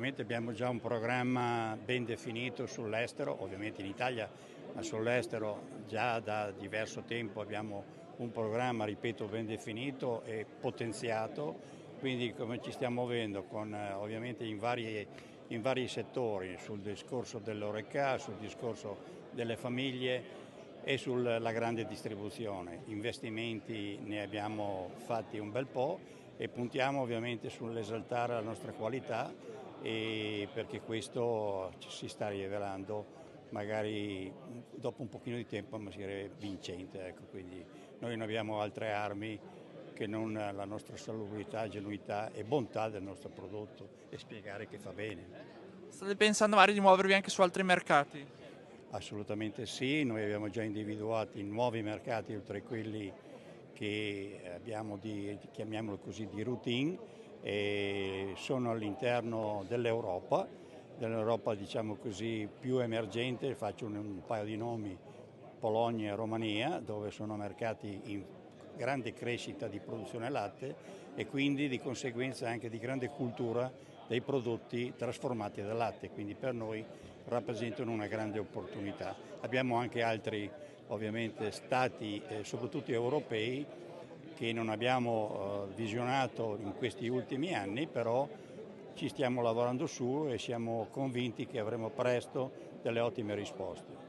ovviamente abbiamo già un programma ben definito sull'estero, ovviamente in Italia, ma sull'estero già da diverso tempo abbiamo un programma, ripeto, ben definito e potenziato, quindi come ci stiamo muovendo con, ovviamente in vari settori, sul discorso dell'Horeca, sul discorso delle famiglie e sulla grande distribuzione. Investimenti ne abbiamo fatti un bel po' e puntiamo ovviamente sull'esaltare la nostra qualità, e perché questo si sta rivelando magari dopo un pochino di tempo ma si è vincente, ecco. Quindi noi non abbiamo altre armi che non la nostra salubrità, genuinità e bontà del nostro prodotto e spiegare che fa bene. State pensando magari di muovervi anche su altri mercati? Assolutamente sì, noi abbiamo già individuati nuovi mercati oltre a quelli che abbiamo chiamiamolo così, di routine, e sono all'interno dell'Europa diciamo così più emergente, faccio un paio di nomi: Polonia e Romania, dove sono mercati in grande crescita di produzione latte e quindi di conseguenza anche di grande cultura dei prodotti trasformati dal latte, quindi per noi rappresentano una grande opportunità. Abbiamo anche altri ovviamente stati, soprattutto europei, che non abbiamo visionato in questi ultimi anni, però ci stiamo lavorando su e siamo convinti che avremo presto delle ottime risposte.